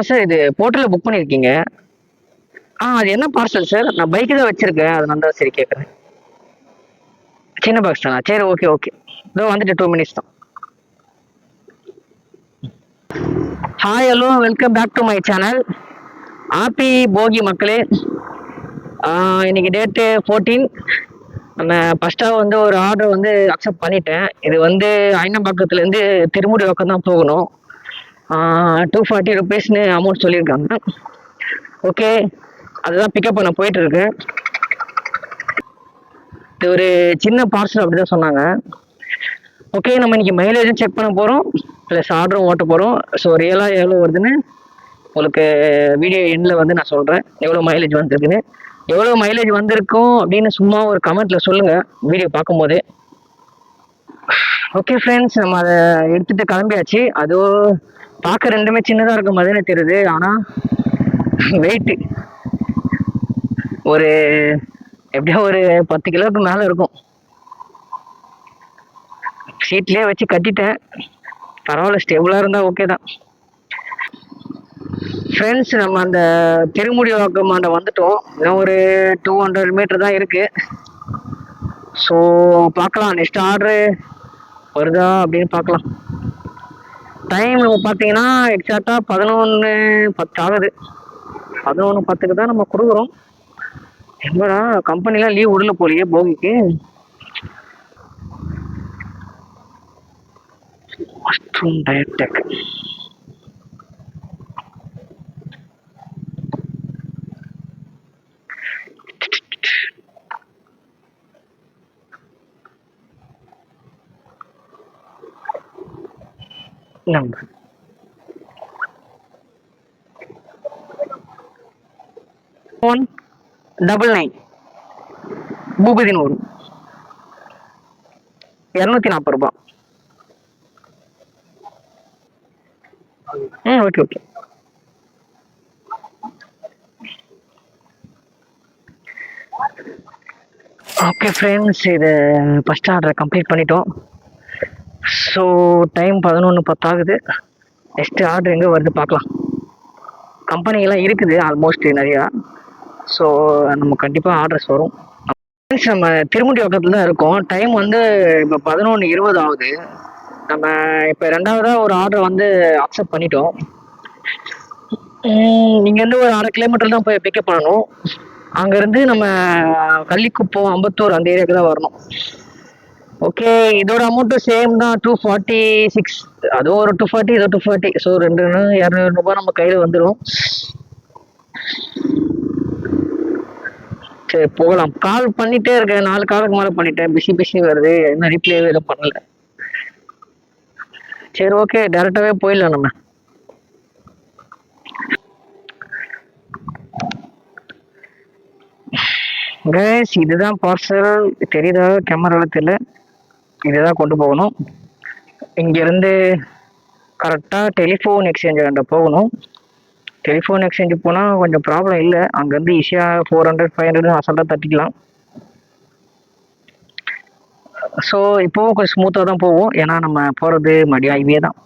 Sir இது போர்ட்டலில் book பண்ணியிருக்கீங்க. அது என்ன பார்சல் சார்? நான் பைக்கு தான் வச்சுருக்கேன், அதனால தான் சரி கேட்குறேன். சின்ன பாக்ஸ் தானா? சரி, ஓகே ஓகே. இதோ வந்துட்டு 2 மினிட்ஸ் தான். Hi, hello, welcome back to my channel. Happy போகி மக்களே. இன்னைக்கு டேட்டு 14. நம்ம ஃபஸ்ட்டாக வந்து ஒரு ஆர்டர் வந்து அக்செப்ட் பண்ணிட்டேன். இது வந்து ஐனம்பாக்கத்துலேருந்து திருமுடி பக்கம் தான் போகணும். 240 ருபீஸ்னு அமௌண்ட் சொல்லியிருக்காங்க. ஓகே, அதுதான் பிக்கப் பண்ண போயிட்டு இருக்கு. இது ஒரு சின்ன பார்சல் அப்படிதான் சொன்னாங்க. ஓகே, நம்ம இன்னைக்கு மைலேஜும் செக் பண்ண போகிறோம், ப்ளஸ் ஆர்டரும் ஓட்ட போகிறோம். ஸோ ரியலாக எவ்வளோ வருதுன்னு உங்களுக்கு வீடியோ எண்டில் வந்து நான் சொல்கிறேன், எவ்வளோ மைலேஜ் வந்திருக்குன்னு. எவ்வளோ மைலேஜ் வந்திருக்கும் அப்படின்னு சும்மா ஒரு கமெண்ட்டில் சொல்லுங்கள் வீடியோ பார்க்கும்போதே. ஓகே ஃப்ரெண்ட்ஸ், நம்ம அதை எடுத்துகிட்டு கிளம்பியாச்சு. அதுவும் பார்க்க ரெண்டுமே சின்னதாக இருக்கும் மாதிரினே தெரியுது, ஆனால் வெயிட்டு ஒரு எப்படியோ ஒரு 10 கிலோவுக்கு மேலே இருக்கும். சீட்லேயே வச்சு கட்டிட்டேன், பரவாயில்ல, ஸ்டேபிளாக இருந்தால் ஓகே தான். ஃப்ரெண்ட்ஸ், நம்ம அந்த திருமுடி வாக்கமாண்ட வந்துட்டோம். இன்னும் ஒரு 200 மீட்டர் தான் இருக்குது. ஸோ பார்க்கலாம் நெக்ஸ்ட் ஆர்டரு வருதா அப்படின்னு பார்க்கலாம். டைம் நம்ம பார்த்தீங்கன்னா எக்ஸாக்டாக 11:10 ஆகுது. 11:10க்கு தான் நம்ம கொடுக்குறோம். என்னடா கம்பெனிலாம் லீவ் விடல போலியே போகிக்கு. டயடெக் நம்பர் 199 பூபதினு வரும். 240 ரூபாய். Okay okay. ஓகே ஃப்ரெண்ட்ஸ், இது ஃபஸ்ட் ஆர்டரை கம்ப்ளீட் பண்ணிட்டோம். ஸோ டைம் 11:10 ஆகுது. நெக்ஸ்ட் ஆர்டர் எங்கே வருது பார்க்கலாம். கம்பெனிலாம் இருக்குது ஆல்மோஸ்ட் நிறையா. ஸோ நம்ம கண்டிப்பாக ஆர்டர்ஸ் வரும். நம்ம திருமுடி பக்கத்தில் தான் இருக்கோம். டைம் வந்து இப்போ 11:20 ஆகுது. நம்ம இப்போ ரெண்டாவதாக ஒரு ஆர்டர் வந்து அக்செப்ட் பண்ணிட்டோம். இங்கேருந்து ஒரு 1/2 கிலோமீட்டர் தான் போய் பிக்கப் பண்ணணும். அங்கேருந்து நம்ம கள்ளிக்குப்பம், அம்பத்தூர் அந்த ஏரியாவுக்கு தான் வரணும். ஓகே, இதோட அமௌண்ட்டும் சேம் தான், 246. அதுவும் ஒரு 240, இதோ 240. ஸோ 200 ரூபாய் நம்ம கையில் வந்துடும். சரி, போகலாம். கால் பண்ணிட்டே இருக்கேன், 4 காலுக்கு மேலே பண்ணிட்டேன். பிஸி வருது, என்ன ரிப்ளே எதுவும் பண்ணல. சரி, ஓகே, டேரெக்டாகவே போயிடலாம் நம்ம. கைஸ், இதுதான் பார்சல். தெரியுதா கேமராவில்? தெரியல. இதுதான் கொண்டு போகணும். இங்கேருந்து கரெக்டாக டெலிஃபோன் எக்ஸ்சேஞ்ச் அங்கே போகணும். டெலிஃபோன் எக்ஸ்சேஞ்சு போனால் கொஞ்சம் ப்ராப்ளம் இல்லை. அங்கேருந்து ஈஸியாக 400, 500 அசல்ட்டாக தட்டிக்கலாம். ஸோ இப்போவும் கொஞ்சம் ஸ்மூத்தாக தான் போவோம், ஏன்னா நம்ம போகிறது மடியா ஹைவே தான்.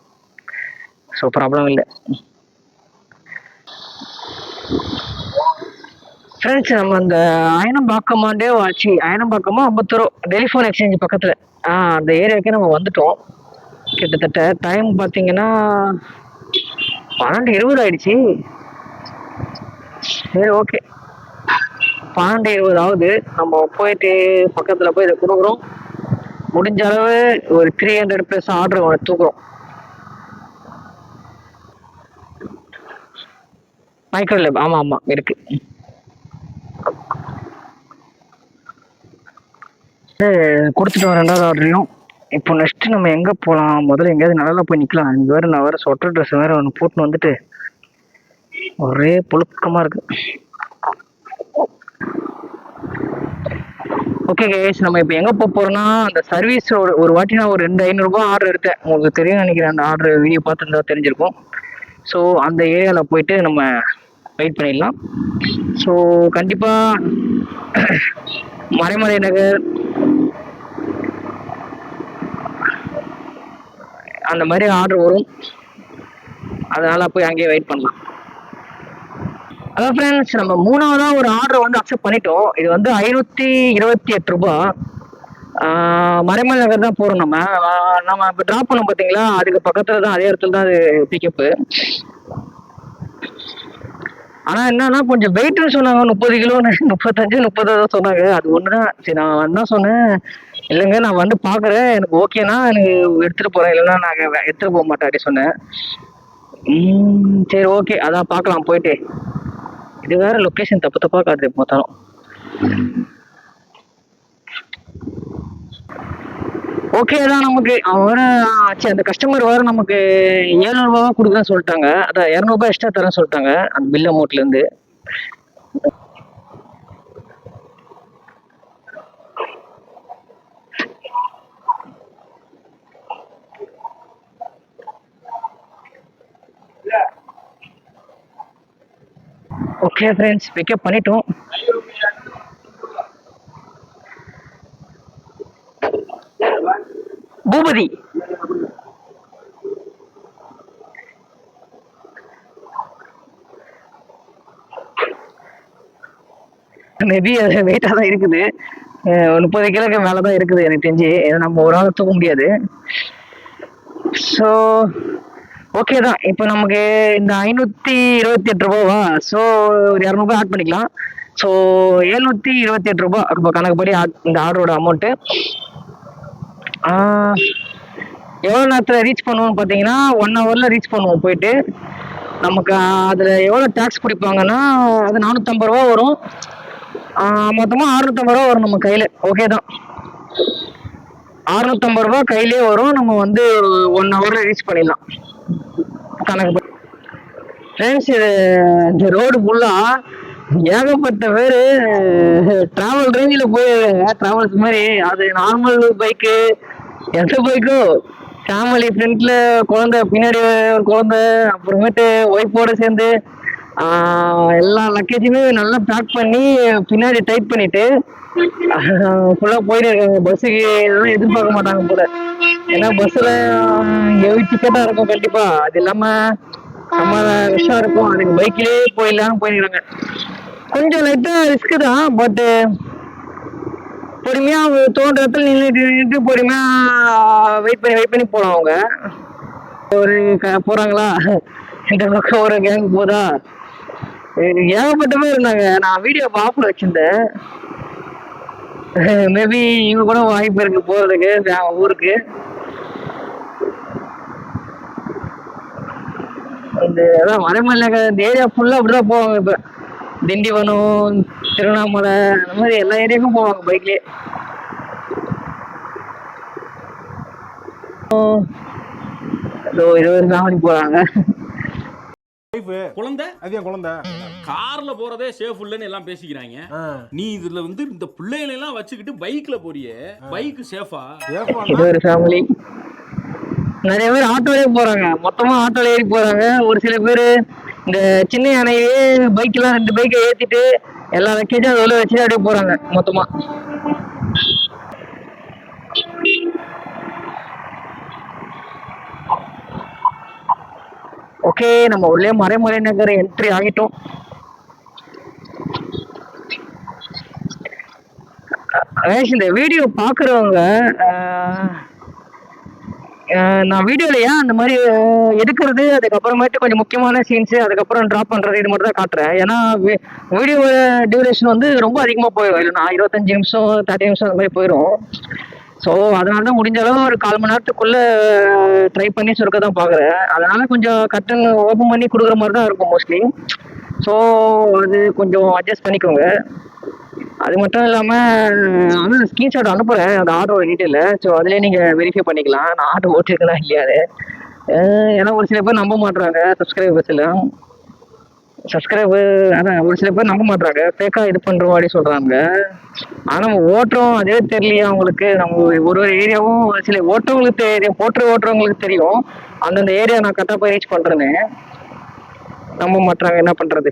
ஸோ ப்ராப்ளம் இல்லை. ஃப்ரெண்ட்ஸ், நம்ம அந்த அயனம்பாக்கமாண்டே ஆச்சு, அயனம்பாக்கமா அம்பத்தூர் டெலிஃபோன் எக்ஸ்சேஞ்ச் பக்கத்தில் அந்த ஏரியாவுக்கே நம்ம வந்துட்டோம். கிட்டத்தட்ட டைம் பார்த்தீங்கன்னா 12:20 ஆயிடுச்சு. சரி, ஓகே, 12:20 ஆகுது. நம்ம போயிட்டு பக்கத்தில் போய் இதை கொடுக்குறோம். முடிஞ்ச அளவு ஒரு 300+ ஆர்டர் தூக்குறோம். மைக்ரோ லேப், ஆமாம் இருக்கு. கொடுத்துட்டோம் ரெண்டாவது ஆர்டரையும். இப்போ நெக்ஸ்ட் நம்ம எங்கே போகலாம்? முதல்ல எங்கேயாவது நல்லா போய் நிற்கலாம். இங்கே வேறு நான் வேறு சொட்டர் ட்ரெஸ் வேறு ஒன்று போட்டுன்னு வந்துட்டு ஒரே புழுக்கமாக இருக்கு. ஓகே கைஸ், நம்ம இப்போ எங்கே போக போகிறோம்னா, அந்த சர்வீஸ் ஒரு வாட்டி நான் ஒரு 200-500 ரூபாய் ஆர்டர் எடுத்தேன். உங்களுக்கு தெரியும் நினைக்கிறேன், அந்த ஆர்டர் வீடியோ பார்த்துருந்தா தெரிஞ்சிருக்கும். ஸோ அந்த ஏரியாவில் போயிட்டு நம்ம வெயிட் பண்ணிடலாம். ஸோ கண்டிப்பாக மறைமலை நகர் அந்த மாதிரி ஆர்டர் வரும். அதனால போய் அங்கேயே வெயிட் பண்ணலாம். அதான் ஃப்ரெண்ட்ஸ், நம்ம மூணாவதா ஒரு ஆர்டர் வந்து அக்செப்ட் பண்ணிட்டோம். இது வந்து 528 ரூபாய். மறைமல் நகர் தான் போறோம் நம்ம. நம்ம இப்போ ட்ராப் பண்ணோம் பார்த்தீங்களா, அதுக்கு பக்கத்துல தான், அதே இடத்துல தான் அது பிக்கப்பு. ஆனா என்னன்னா கொஞ்சம் வெயிட்னு சொன்னாங்க, 30 கிலோன்னு, 35 30 தான் சொன்னாங்க. அது ஒண்ணுதான். சரி, நான் என்ன சொன்னேன், இல்லைங்க நான் வந்து பாக்குறேன், எனக்கு ஓகேனா எனக்கு எடுத்துட்டு போறேன், இல்லைன்னா நாங்க எடுத்துட்டு போக மாட்டேன் அப்படி சொன்னேன். சரி ஓகே, அதான் பார்க்கலாம் போயிட்டு. இது வேற லொகேஷன் தப்பு தப்பா காட்டுது மொத்தம். ஓகே தான் நமக்கு. அவன் அந்த கஸ்டமர் வேற நமக்கு 700 ரூபா கொடுக்குறேன்னு சொல்லிட்டாங்க. அதான் 200 ரூபாய் எக்ஸ்ட்ரா தரேன்னு சொல்லிட்டாங்க அந்த பில் அமௌண்ட்ல இருந்து. ஓகே ஃப்ரெண்ட்ஸ், பிக்கப் பண்ணிட்டோம். பூபதி மேபி அது வெயிட்டா தான் இருக்குது. 30 கிலோக்கு மேலதான் இருக்குது எனக்கு தெரிஞ்சு. நம்ம ஒரு ஆள் தூக்க முடியாது. ஸோ ஓகே தான். இப்போ நமக்கு இந்த 528 ரூபாவா, ஸோ ஒரு 200 ஆட் பண்ணிக்கலாம். ஸோ 728 ரூபாய் இப்போ கணக்குப்படி இந்த ஆர்டரோட அமௌண்ட்டு. எவ்வளோ நேரத்தில் ரீச் பண்ணுவோம்னு பார்த்தீங்கன்னா 1 ஹவரில் ரீச் பண்ணுவோம் போயிட்டு. நமக்கு அதில் எவ்வளோ டேக்ஸ் பிடிப்பாங்கன்னா, அது 450 ரூபா வரும். மொத்தமாக 650 ரூபா வரும் நம்ம கையில். ஓகே தான், 650 ரூபா கையிலே வரும். நம்ம வந்து 1 ஹவரில் ரீச் பண்ணிடலாம் கணக்கு. ஃப்ரெண்ட்ஸ், இந்த ரோடு ஃபுல்லாக ஏகப்பட்ட பேர் டிராவல் ரேஞ்சில் போயிருக்காங்க. டிராவல்ஸ் மாதிரி, அது நார்மல் பைக்கு, எந்த பைக்கோ, ஃபேமிலி ஃப்ரெண்ட்ல குழந்தை, பின்னாடி ஒரு குழந்தை, அப்புறமேட்டு ஒய்ஃபோட சேர்ந்து எல்லா லக்கேஜுமே நல்லா பேக் பண்ணி பின்னாடி டைட் பண்ணிட்டு ஃபுல்லாக போயிட்டு இருக்காங்க. பஸ்ஸுக்கு இதெல்லாம் எதிர்பார்க்க மாட்டாங்க போல. ஏன்னா பஸ்ஸில் ஹெவி டிக்கெட்டாக இருக்கும் கண்டிப்பாக. அது இல்லாமல் செம்ம ரஷ்ஷாக இருக்கும். அதுக்கு பைக்லேயே போயிடலான்னு போயிருக்காங்க. கொஞ்சம் லைட்டாக ரிஸ்க்கு தான், பட்டு பொறுமையா தோன்ற இடத்துல நின்றுட்டு பொறுமையா வெயிட் பண்ணி போலாம். அவங்க ஒரு போறாங்களா, இந்த பக்கம் ஒரு கேங் போதா, ஏகப்பட்ட பேர் இருந்தாங்க. நான் வீடியோ ஆஃப்ல வச்சிருந்தேன். மேபி இவங்க கூட வாய்ப்பு இருக்கு போறதுக்கு ஊருக்கு. இந்த மலைமலை இந்த ஏரியா ஃபுல்லா அப்படிதான் போவாங்க. இப்ப திண்டிவனம், திருவண்ணாமலை, அந்த மாதிரி எல்லா ஏரியாவுக்கும் போவாங்க பைக்லயே. இது ஒரு ஃபேமிலி போறாங்க. குழந்தை அது என் குழந்தை கார்ல போறதே சேஃப் இல்லன்னு எல்லாம் பேசிக்கிறாங்க. நீ இதுல வந்து இந்த பிள்ளைகளை எல்லாம் வச்சுக்கிட்டு பைக்ல போறியே, பைக் சேஃபா? இது ஒரு ஃபேமிலி. நிறைய பேர் ஆட்டோலயே போறாங்க, மொத்தமா ஆட்டோல ஏறி போறாங்க. ஒரு சில பேர் இந்த சின்ன யானையே பைக்லாம் 2 பைக்கை ஏத்திட்டு எல்லா லக்கேஜும் அதில் வச்சுட்டு அப்படியே போறாங்க மொத்தமா. ஓகே, நம்ம உள்ளே மறைமலை நகர் என்ட்ரி ஆகிட்டோம். இந்த வீடியோ பாக்குறவங்க, நான் வீடியோல ஏன் அந்த மாதிரி எடுக்கிறது, அதுக்கப்புறமேட்டு கொஞ்சம் முக்கியமான சீன்ஸ், அதுக்கப்புறம் ட்ராப் பண்றது, இது மட்டும் தான் காட்டுறேன். ஏன்னா வீடியோட டியூரேஷன் வந்து ரொம்ப அதிகமா போயிடும். இல்லைன்னா 25 நிமிஷம் 30 நிமிஷம் அந்த மாதிரி போயிடும். ஸோ அதனால தான் முடிஞ்ச அளவு ஒரு 1/4 மணி நேரத்துக்குள்ள ட்ரை பண்ணி சுருக்க தான் பார்க்குறேன். அதனால கொஞ்சம் கட்டன் ஓப்பன் பண்ணி கொடுக்குற மாதிரி தான் இருக்கும் மோஸ்ட்லி. ஸோ அது கொஞ்சம் அட்ஜஸ்ட் பண்ணிக்கோங்க. அது மட்டும் இல்லாமல் ஆனால் ஸ்க்ரீன்ஷாட் அனுப்புகிறேன் அந்த ஆர்டரோட டீட்டெயில. ஸோ அதிலே நீங்கள் வெரிஃபை பண்ணிக்கலாம் நான் ஆர்டர் ஓட்டிருக்கேனா இல்லையாது. ஏன்னா ஒரு சில பேர் நம்ப மாட்டுறாங்க, சப்ஸ்கிரைபர் அதான் ஒரு சில பேர் நம்ப மாட்டாங்க, ஃபேக்காக இது பண்ணுறோம் அப்படின்னு சொல்கிறாங்க. ஆனால் நம்ம ஓட்டுறோம் அதே தெரியலையா அவங்களுக்கு. நம்ம ஒரு ஏரியாவும் சில ஓட்டுறவங்களுக்கு தெரியும், ஓட்டுறவங்களுக்கு தெரியும் அந்தந்த ஏரியா நான் கரெக்டாக போய் ரீச் பண்ணுறேன்னு. நம்ப மாட்டாங்க, என்ன பண்ணுறது.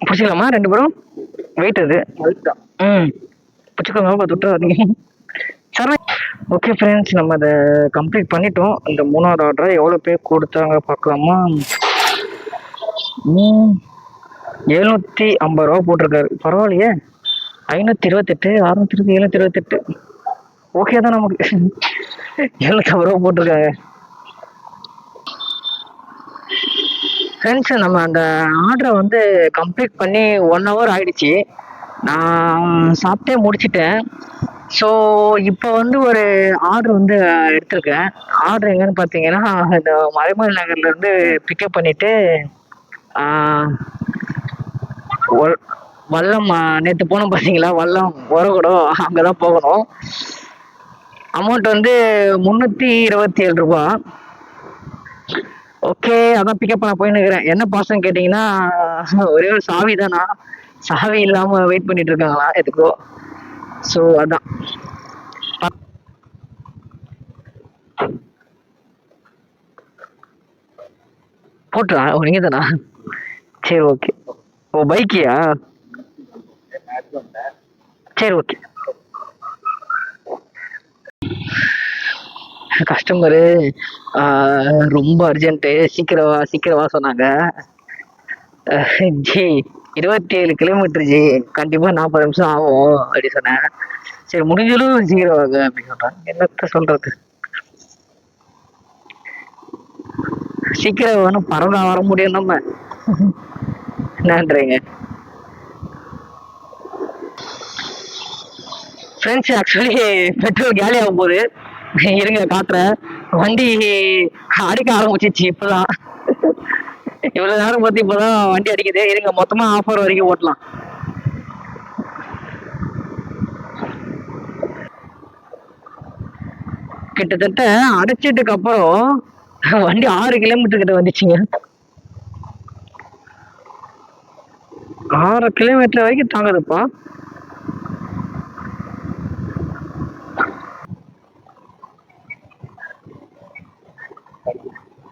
பிடிச்சிக்கலாமா 2 பேரும்? வெயிட் அது பிடிச்சிக்கோங்க, தொட்டுறாதீங்க. சார் ஓகே ஃப்ரெண்ட்ஸ், நம்ம அதை கம்ப்ளீட் பண்ணிட்டோம். இந்த 3வது ஆர்டரை எவ்வளோ பேர் கொடுத்தாங்க பார்க்கலாமா? 750 ரூபா போட்டிருக்காரு. பரவாயில்லையே. 528, 620, 728. ஓகே தான் நமக்கு. 750 ரூபா போட்டிருக்காங்க. ஃப்ரெண்ட்ஸ், நம்ம அந்த ஆர்டரை வந்து கம்ப்ளீட் பண்ணி 1 hour ஆயிடுச்சு. நான் சாப்பிட்டே முடிச்சிட்டேன். ஸோ இப்போ வந்து ஒரு ஆர்டர் வந்து எடுத்திருக்கேன். ஆர்டர் எங்கன்னு பார்த்தீங்கன்னா, இந்த மறைமலை நகர்லேருந்து பிக்கப் பண்ணிவிட்டு வல்லம், நேற்று போனோம் பார்த்தீங்களா, வல்லம் உரகுடம், அங்கே தான் போகணும். அமௌண்ட் வந்து 327 ரூபா. ஓகே, அதான் பிக்கப் பண்ண போயின்னு இருக்கிறேன். என்ன பாசம் கேட்டிங்கன்னா, ஒரே ஒரு சாவி தானா, சாவி இல்லாமல் வெயிட் பண்ணிட்டு இருக்காங்களா எதுக்கோ. ஸோ அதான் போட்டுறா. நீங்க தானா? சரி ஓகே. ஓ பைக்கியா? சரி ஓகே. கஸ்டமரு ரொம்ப அர்ஜென்ட்டு, சீக்கிரம் வா சொன்னாங்க. ஜி 27 கிலோமீட்டர் ஜி, கண்டிப்பாக 40 நிமிஷம் ஆகும் அப்படி சொன்னேன். சரி முடிஞ்சளவு சீக்கிரம் வாங்க அப்படின்னு சொல்கிறாங்க. என்னத்த சொல்கிறது, சீக்கிரம் வேணும், பரவலா வர முடியும் நம்ம. என்னன்றீங்க ஃப்ரெண்ட்ஸ்? ஆக்சுவலி பெட்ரோல் காலி ஆகும் போது இருங்க காட்டுறேன். வண்டி அடிக்க ஆரம்பிச்சிச்சு இப்போதான். இவ்வளோ நேரம் பார்த்து இப்போதான் வண்டி அடிக்குது. இருங்க, மொத்தமாக 1/2 hour வரைக்கும் ஓட்டலாம். கிட்டத்தட்ட அடைச்சிட்டுக்கு அப்புறம் வண்டி 6 கிலோமீட்டர் கிட்ட வந்துச்சுங்க. 6 கிலோமீட்டர் வரைக்கும் தாங்குதுப்பா.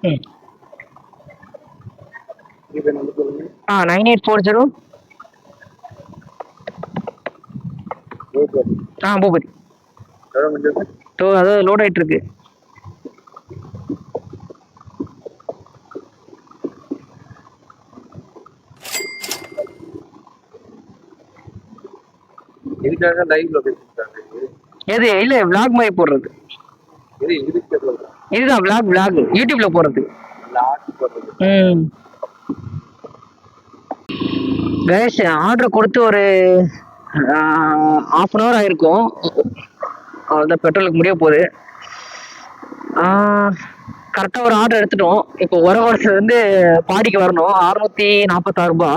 ம் 9840 பூபதி. அதாவது லோட் ஆயிட்டு இருக்கு. இதுக்காக லைவ் லொகேஷன் எது இல்ல vlog மாதிரி போடுறது. இதுதான் vlog யூடியூப்ல போடுறது. கைஸ், ஆர்டர் கொடுத்து ஒரு 1/2 hour ஆயிருக்கும். அவ்வளோதான், பெட்ரோலுக்கு முடிய போகுது. கரெக்டாக ஒரு ஆர்டர் எடுத்துட்டோம். இப்போ வந்து பாடிக்கு வரணும். 646 ரூபா.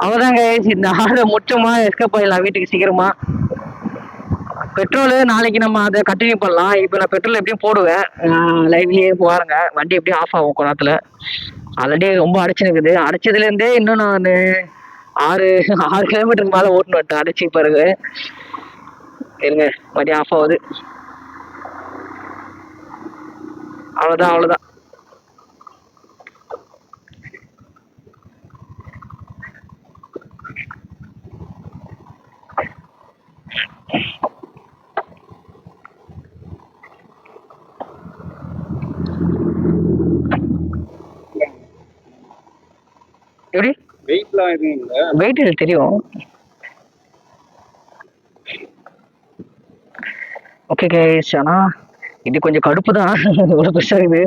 அவ்வளோதாங்க, இந்த ஆர்டரை முற்றமா எஸ்கேப் ஆயிடலாம் வீட்டுக்கு சீக்கிரமா. பெட்ரோலு நாளைக்கு நம்ம அதை கண்டினியூ பண்ணலாம். இப்போ நான் பெட்ரோல் எப்படியும் போடுவேன். லைவ்லேயே பாருங்க, வண்டி எப்படியும் ஆஃப் ஆகும் கொஞ்ச நேரத்தில். ஆல்ரெடி ரொம்ப அடைச்சுனுக்குது. அடைச்சதுலேருந்தே இன்னும் நான் 6 கிலோமீட்டருக்கு மேலே ஓட்டுன்னு விட்டேன் அடைச்சி பாருங்க. இருங்க, வண்டி ஆஃப் ஆகுது. அவ்வளோதான். எப்படி வெயிட் தெரியும். ஓகே கைஸ், ஆனால் இது கொஞ்சம் கடுப்பு தான். இவ்வளோ பெருசாக இருக்குது.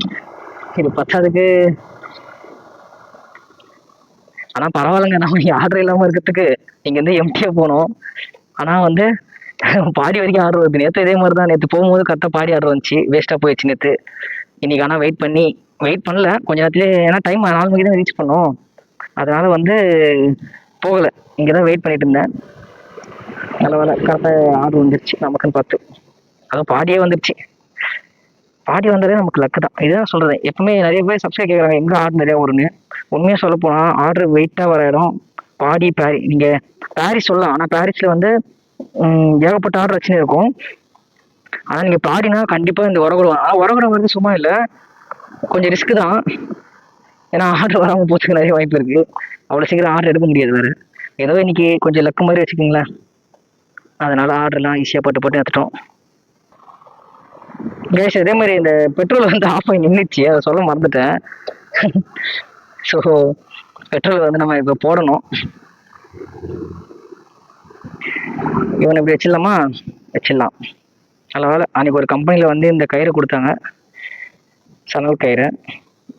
இது பத்தாதுக்கு. ஆனால் பரவாயில்லைங்க, நம்ம ஆர்டர் இல்லாமல் இருக்கிறதுக்கு இங்கேருந்து எம்டியாக போனோம். ஆனால் வந்து பாடி வரைக்கும் ஆர்டர் வருது. நேற்று இதே மாதிரி தான். நேற்று போகும்போது கரெக்டாக பாடி ஆர்டர் வந்துச்சு, வேஸ்ட்டாக போயிடுச்சு நேற்று. இன்னைக்கு ஆனால் வெயிட் பண்ணல கொஞ்ச நேரத்துலேயே. ஏன்னா டைம் 4 மணிக்கு தான் ரீச் பண்ணோம். அதனால வந்து போகலை, இங்கே தான் வெயிட் பண்ணிட்டு இருந்தேன். நல்ல வேலை, கரெக்டாக ஆர்டர் வந்துருச்சு நமக்குன்னு பார்த்து. அதுவும் பாடியே வந்துருச்சு. பாடி வந்தாலே நமக்கு லக்கு தான். இதுதான் சொல்கிறேன். எப்பவுமே நிறைய பேர் சப்ஸ்கிரைப் கேட்குறாங்க எங்கே ஆர்டர் நிறையா வரும்னு. உண்மையாக சொல்ல போனால் ஆர்டர் வெயிட்டாக வர இடம் பாடி, நீங்கள் பாரிஸ் சொல்லலாம். ஆனால் பாரிஸில் வந்து ஏகப்பட்ட ஆர்டர் வச்சுன்னு இருக்கும். ஆனால் நீங்கள் பாடினா கண்டிப்பாக இந்த உரகுடம் வந்து சும்மா இல்லை, கொஞ்சம் ரிஸ்க்கு தான். ஏன்னா ஆர்டர் வராமல் போச்சுக்கு நிறைய வாய்ப்பு இருக்குது. அவ்வளோ சீக்கிரம் ஆர்டர் எடுக்க முடியாது வேறு. ஏதோ இன்னைக்கு கொஞ்சம் லக்கு மாதிரி வச்சுக்கிங்களேன். அதனால் ஆர்டர்லாம் ஈஸியாக போட்டு எடுத்துட்டோம். கேஸ் இதே மாதிரி இந்த பெட்ரோல் வந்து ஆஃப் ஆகி நின்றுச்சு, அதை சொல்ல மறந்துட்டேன். ஸோ பெட்ரோல் வந்து நம்ம இப்போ போடணும். இவனை இப்படி வச்சிடலாமா? வச்சிடலாம். நல்ல வேலை அன்றைக்கி ஒரு கம்பெனியில் வந்து இந்த கயிறு கொடுத்தாங்க, சணல் கயிறு.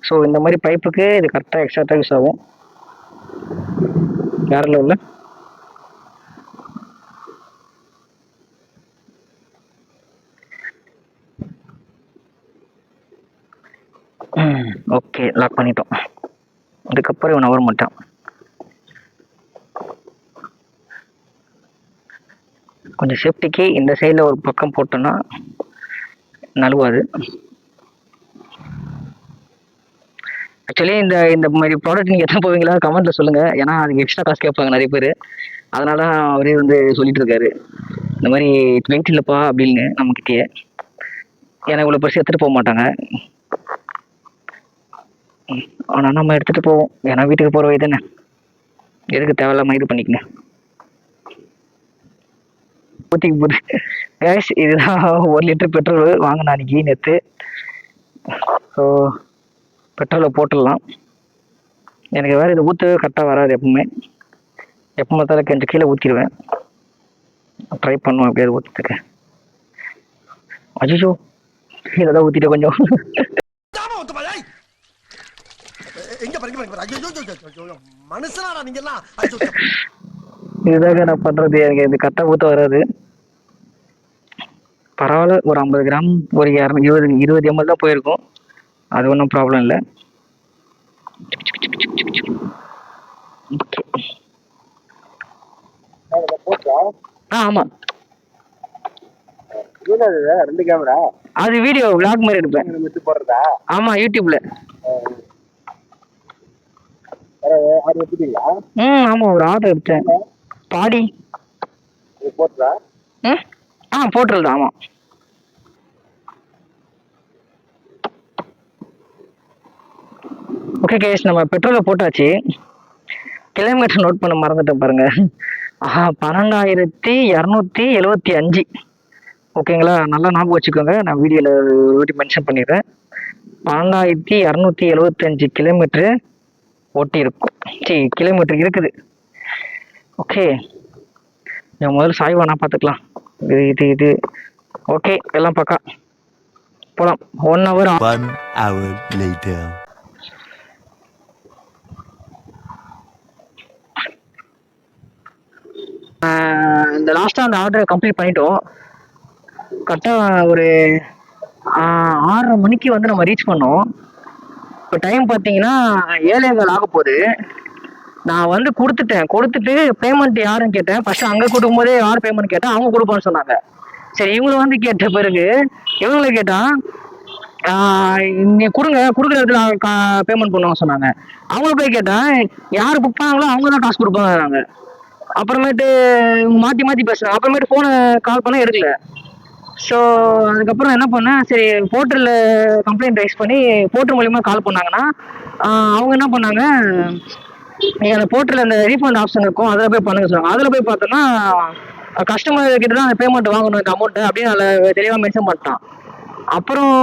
ஸோ இந்த மாதிரி பைப்புக்கு இது கரெக்டாக எக்ஸாக்டாக யூஸ் ஆகும். வேற லெவலில். ஓகே, லாக் பண்ணிட்டோம். அதுக்கப்புறம் இவன் வர மாட்டான். கொஞ்சம் சேஃப்டிக்கு இந்த சைடில் ஒரு பக்கம் போட்டோன்னா நழுவாது. ஆக்சுவலி இந்த இந்த மாதிரி ப்ராடக்ட் நீங்கள் எத்தனை போவீங்களா கமெண்ட்டில் சொல்லுங்கள். ஏன்னா அதுக்கு எக்ஸ்ட்ரா காசு கேட்பாங்க நிறைய பேர். அதனால தான் அவரே வந்து சொல்லிட்டு இருக்காரு, இந்த மாதிரி வெயிட் இல்லைப்பா அப்படின்னு நம்மக்கிட்டே. ஏன்னா இவ்வளோ பெருசு எடுத்துகிட்டு போக மாட்டாங்க. ஆனால் நம்ம எடுத்துகிட்டு போவோம், ஏன்னா வீட்டுக்கு போகிற வழி தானே, எதுக்கு தேவையில்லாமல் இது பண்ணிக்கங்க. ஊற்றிக்கு போகுது கேஸ். இதுதான் 1 லிட்டர் பெட்ரோல் வாங்கினா அன்றைக்கி நேற்று. ஸோ பெட்ரோலை போட்டுடலாம். எனக்கு வேறு இது ஊற்றவே கரெக்டாக வராது. எப்போ பார்த்தாலும் கொஞ்சம் கீழே ஊற்றிடுவேன். ட்ரை பண்ணுவேன் எப்படியாவது ஊற்றுறதுக்கு. அஜிஷோ இதை தான் ஊற்றிட்டு கொஞ்சம் இதுதாங்க நான் பண்ணுறது. எனக்கு இது கரெக்டாக ஊற்ற வராது. பரவாயில்ல, ஒரு 50 கிராம் ஒரு 20 ml தான் போயிருக்கும். அது ஒன்றும் ப்ராப்ளம் இல்லை. ஆமாம், ரெண்டு கேமரா. அது வீடியோ விளாக் மாதிரி எடுப்பேன். போடுறதா? ஆமாம், யூடியூப்ல. ஆமாம், ஒரு ஆர்டர் எடுத்தேன். பாடி போட்டுறா? போட்டுருது. ஆமாம். ஓகே கேஸ், நம்ம பெட்ரோலை போட்டாச்சு. கிலோமீட்டர் நோட் பண்ண மறந்துட்டேன் பாருங்க. 12,275. ஓகேங்களா, நல்லா ஞாபகம் வச்சுக்கோங்க. நான் வீடியோவில் ஒரு வாட்டி மென்ஷன் பண்ணிடுறேன். 12,275 கிலோமீட்டரு ஓட்டி இருக்கும். கிலோமீட்டர் இருக்குது. ஓகே, முதல்ல சாய்வானா பார்த்துக்கலாம். இது ஓகே, எல்லாம் பக்கா. போகலாம். 1 hour. இந்த லாஸ்ட்டாக அந்த ஆர்டரை கம்ப்ளீட் பண்ணிட்டோம். கரெக்டாக ஒரு 6:30 மணிக்கு வந்து நம்ம ரீச் பண்ணோம். இப்போ டைம் பார்த்தீங்கன்னா 7:15 ஆக போகுது. நான் வந்து கொடுத்துட்டு பேமெண்ட் யாருன்னு கேட்டேன். ஃபர்ஸ்ட் அங்கே கொடுக்கும்போதே யார் பேமெண்ட் கேட்டேன், அவங்க கொடுப்பான்னு சொன்னாங்க. சரி, இவங்களை வந்து கேட்ட பிறகு இவங்களை கேட்டால் நீ கொடுக்குற இடத்துல பேமெண்ட் பண்ணுவாங்க சொன்னாங்க. அவங்கள போய் கேட்டேன், யார் புக் பண்ணாங்களோ அவங்க தான் காசு கொடுப்பாங்க. அப்புறமேட்டு மாற்றி பேசுனாங்க. அப்புறமேட்டு ஃபோனை கால் பண்ண எடுக்கல. ஸோ அதுக்கப்புறம் என்ன பண்ணேன், சரி போர்ட்டலில் கம்ப்ளைண்ட் ரைஸ் பண்ணி போர்ட்டல் மூலிமா கால் பண்ணாங்கன்னா அவங்க என்ன பண்ணாங்க, நீங்கள் அந்த போர்ட்டலில் அந்த ரீஃபண்ட் ஆப்ஷன் இருக்கும், அதில் போய் பண்ணுங்க சொன்னாங்க. அதில் போய் பார்த்தோன்னா கஸ்டமர் கிட்ட தான் அந்த பேமெண்ட் வாங்கணும், இந்த அமௌண்ட்டு அப்படின்னு அதில் தெளிவாக மென்ஷன் பண்ணிட்டான். அப்புறம்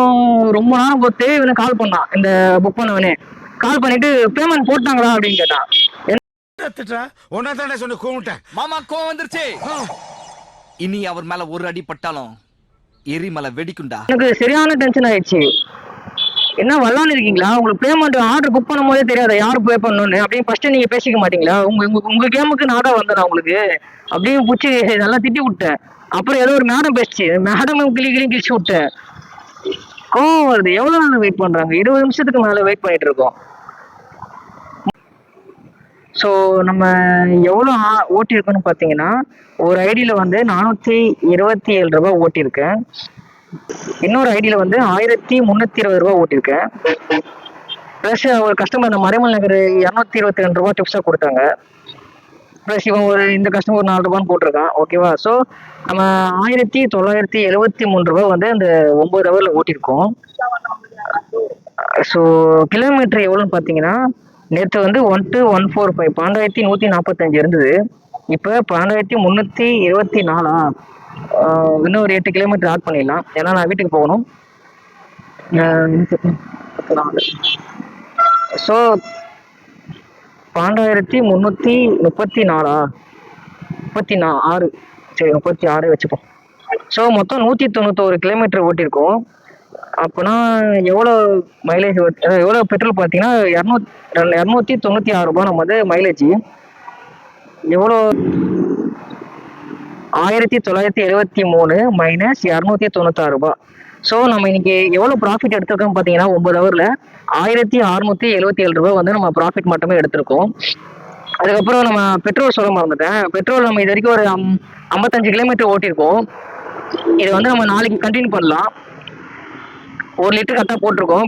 ரொம்ப நேரம் பொறுத்து இவனை கால் பண்ணான், இந்த புக் பண்ணவனே கால் பண்ணிட்டு பேமெண்ட் போட்டாங்களா அப்படின்னு கேட்டான். மாமா கோவம் வந்துருச்சு. இனி அவர் மேல ஒரு அடி பட்டாலும் எரிமலை வெடிக்குண்டா. எனக்கு சரியான டென்ஷன் ஆயிடுச்சு. என்ன வல்லான்னு இருக்கீங்களா? உங்களுக்கு பேமெண்ட் ஆர்டர் புக் பண்ணும் போதே தெரியாதா யார் பே பண்ணணும்னு அப்படின்னு ஃபர்ஸ்ட் நீங்க பேசிக்க மாட்டீங்களா? உங்க கேமுக்கு நான் தான் வந்தேன் உங்களுக்கு அப்படின்னு பிடிச்சி நல்லா திட்டி விட்டேன். அப்புறம் ஏதோ ஒரு மேடம் பேசிச்சு, மேடம் கிளிச்சு விட்டேன். கோவம் வருது. எவ்வளவு நாள் வெயிட் பண்றாங்க? 20 நிமிஷத்துக்கு மேல வெயிட் பண்ணிட்டு இருக்கோம். ஸோ நம்ம எவ்வளோ ஓட்டியிருக்கோன்னு பார்த்தீங்கன்னா, ஒரு ஐடியில் வந்து 427 ரூபா ஓட்டியிருக்கேன். இன்னொரு ஐடியில் வந்து 1320 ரூபா ஓட்டியிருக்கேன். ப்ளஸ் ஒரு கஸ்டமர் இந்த மறைமல் நகர் 222 ரூபா டிப்ஸாக கொடுத்தாங்க. ப்ளஸ் இவன் இந்த கஸ்டமர் ஒரு 4 ரூபான்னு போட்டிருக்கான். ஓகேவா? ஸோ நம்ம 1973 ரூபா வந்து அந்த 9 ஹவரில் ஓட்டியிருக்கோம். ஸோ கிலோமீட்டர் எவ்வளோன்னு பார்த்தீங்கன்னா, நேற்று வந்து 12,145 12,145 இருந்தது. இப்போ 12,324. இன்னும் ஒரு 8 கிலோமீட்டர் ஆட் பண்ணிடலாம், ஏன்னா நான் வீட்டுக்கு போகணும். ஸோ 12,334 36, சரி 36 வச்சுப்போம். ஸோ மொத்தம் 191 கிலோமீட்டர் ஓட்டியிருக்கோம். அப்போனா எவ்வளோ மைலேஜ், எவ்வளோ பெட்ரோல் பார்த்தீங்கன்னா 296 ரூபாய் நம்ம வந்து மைலேஜ். எவ்வளோ 1973 மைனஸ் 296 ரூபாய். ஸோ நம்ம இன்னைக்கு எவ்வளோ ப்ராஃபிட் எடுத்திருக்கோம் பார்த்தீங்கன்னா 9 ஹவரில் 1677 ரூபாய் வந்து நம்ம ப்ராஃபிட் மட்டுமே எடுத்திருக்கோம். அதுக்கப்புறம் நம்ம பெட்ரோல் சொல்ல மறந்துட்டேன். பெட்ரோல் நம்ம இது வரைக்கும் ஒரு 55 கிலோமீட்டர் ஓட்டியிருக்கோம். இது வந்து நம்ம நாளைக்கு கண்டினியூ பண்ணலாம். 1 லிட்டர் கரெக்டாக போட்டிருக்கோம்.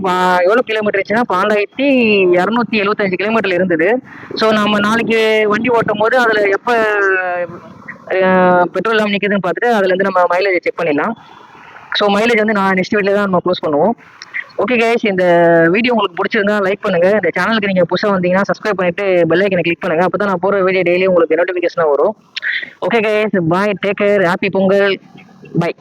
எவ்வளோ கிலோமீட்டர் இருந்துச்சுன்னா 12,275 கிலோமீட்டர் இருந்தது. ஸோ நம்ம நாளைக்கு வண்டி ஓட்டும் போது அதில் எப்போ பெட்ரோல் இல்லாமல் நிற்குதுன்னு பார்த்துட்டு அதுலேருந்து நம்ம மைலேஜை செக் பண்ணிடலாம். ஸோ மைலேஜ் வந்து நான் நெக்ஸ்ட் வீடியோவில் தான் நம்ம க்ளோஸ் பண்ணுவோம். ஓகே கைஸ், இந்த வீடியோ உங்களுக்கு பிடிச்சிருந்தா லைக் பண்ணுங்கள். இந்த சேனலுக்கு நீங்கள் புதுசாக வந்தீங்கன்னா சப்ஸ்கிரைப் பண்ணிட்டு பெல் ஐக்கனை கிளிக் பண்ணுங்கள். அப்போ தான் நான் போகிற வீடியோ டெய்லி உங்களுக்கு நோட்டிஃபிகேஷனாக வரும். Okay guys, bye, take care, happy Pongal, by.